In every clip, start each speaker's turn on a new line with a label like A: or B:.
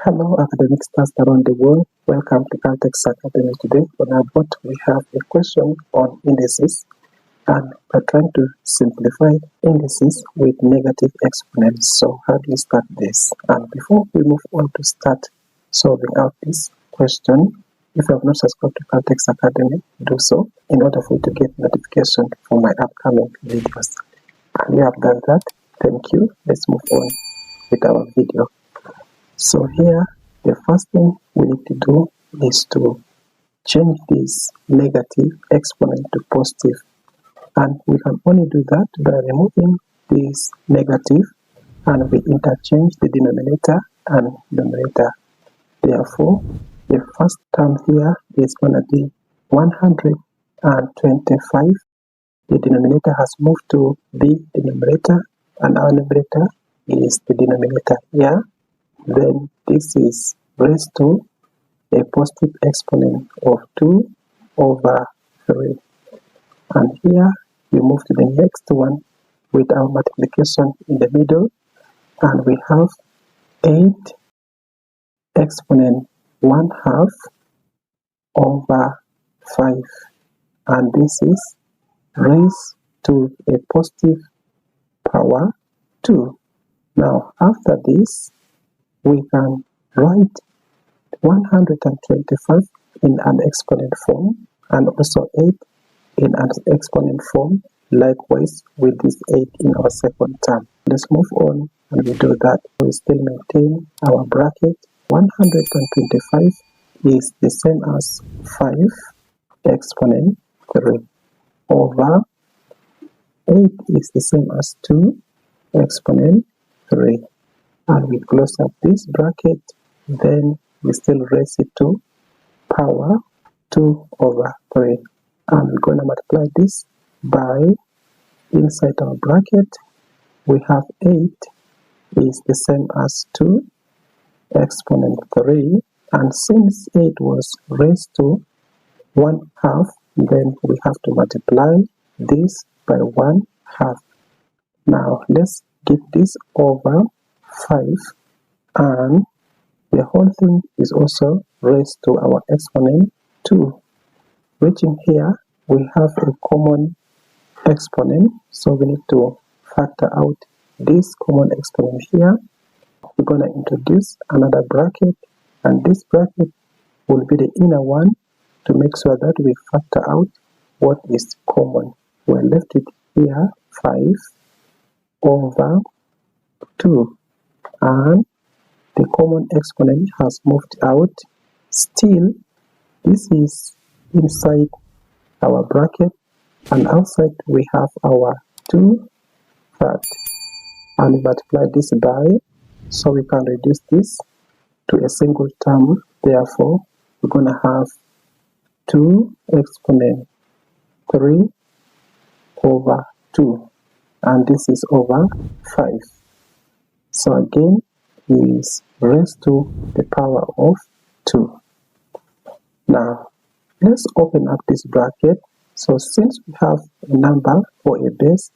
A: Hello, academic stars around the world. Welcome to Caltex Academy. Today, on our board, we have a question on indices, and we're trying to simplify indices with negative exponents. So, how do you start this? And before we move on to start solving out this question, if you have not subscribed to Caltex Academy, do so in order for you to get notification for my upcoming videos. And you have done that. Thank you. Let's move on with our video. So here, the first thing we need to do is to change this negative exponent to positive. And we can only do that by removing this negative, and we interchange the denominator and numerator. Therefore, the first term here is going to be 125. The denominator has moved to be the numerator, and our numerator is the denominator here. Then this is raised to a positive exponent of 2 over 3. And here we move to the next one with our multiplication in the middle, and we have 8 exponent 1/2 over 5. And this is raised to a positive power 2. Now after this, we can write 125 in an exponent form and also 8 in an exponent form, likewise with this 8 in our second term. Let's move on and we do that. We still maintain our bracket. 125 is the same as 5 exponent 3 over 8 is the same as 2 exponent 3. And we close up this bracket, then we still raise it to power 2 over 3. And we're going to multiply this by, inside our bracket, we have 8 is the same as 2 exponent 3. And since 8 was raised to 1/2, then we have to multiply this by 1/2. Now let's get this over 5, and the whole thing is also raised to our exponent 2. Reaching here, we have a common exponent, so we need to factor out this common exponent here. We're going to introduce another bracket, and this bracket will be the inner one to make sure that we factor out what is common. We left it here 5 over 2. And the common exponent has moved out. Still, this is inside our bracket, and outside we have our 2/3, and we multiply this by, so we can reduce this to a single term. Therefore, we're going to have 2 exponent 3 over 2, and this is over 5. So again, is raised to the power of 2. Now, let's open up this bracket. So since we have a number or a base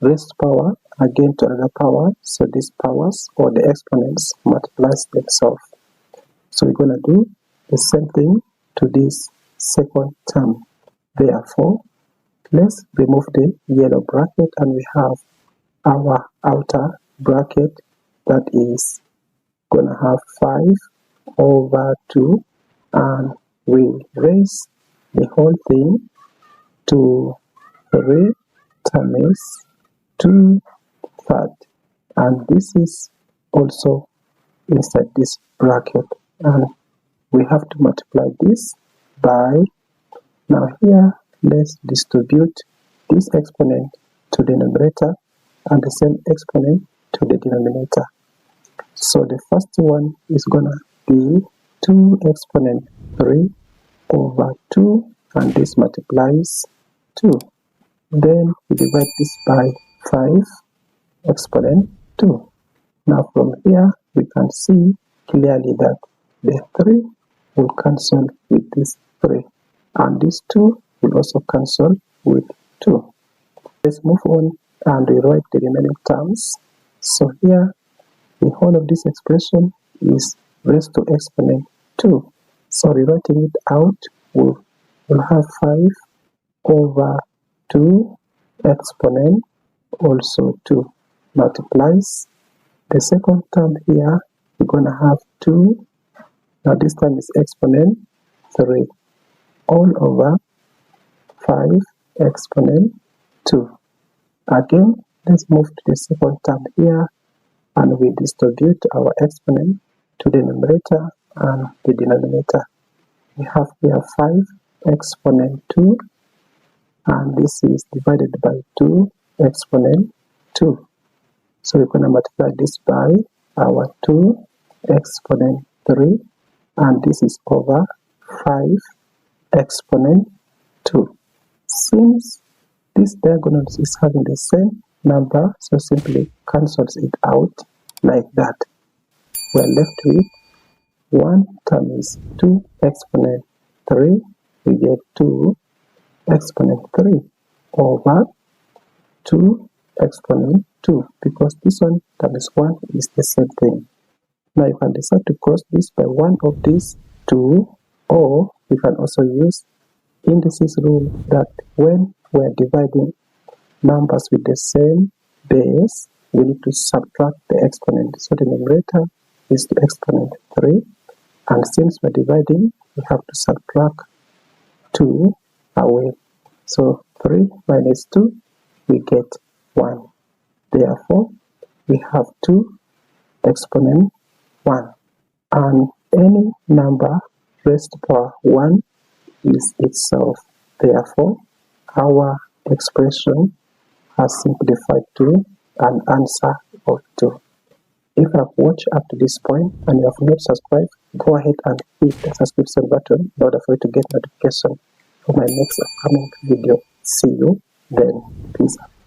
A: raised power again to another power, so these powers or the exponents multiplies themselves. So we're going to do the same thing to this second term. Therefore, let's remove the yellow bracket, and we have our outer bracket that is going to have 5 over 2, and we raise the whole thing to 3 times 2/3, and this is also inside this bracket, and we have to multiply this by, now here let's distribute this exponent to the numerator and the same exponent to the denominator. So the first one is gonna be 2 exponent 3 over 2, and this multiplies 2. Then we divide this by 5 exponent 2. Now from here we can see clearly that the 3 will cancel with this 3, and this 2 will also cancel with 2. Let's move on and rewrite the remaining terms. So here the whole of this expression is raised to exponent 2. So rewriting it out, we'll have 5 over 2 exponent also 2 multiplies the second term here. We're going to have 2, now this time is exponent 3, all over 5 exponent 2. Again, let's move to the second term here, and we distribute our exponent to the numerator and the denominator. We have here 5 exponent 2, and this is divided by 2 exponent 2. So we're going to multiply this by our 2 exponent 3, and this is over 5 exponent 2. Since this diagonal is having the same number, so simply cancels it out like that. We're left with one term is 2 exponent 3, we get 2 exponent 3 over 2 exponent 2, because this one times 1 is the same thing. Now you can decide to cross this by one of these two, or you can also use indices rule that when we're dividing numbers with the same base, we need to subtract the exponent. So the numerator is the exponent 3, and since we're dividing, we have to subtract 2 away. So 3 minus 2, we get 1. Therefore, we have 2 exponent 1. And any number raised to power 1 is itself. Therefore, our expression has simplified to an answer of 2. If you have watched up to this point and you have not subscribed, go ahead and hit the subscription button in order for you to get notification for my next upcoming video. See you then. Peace out.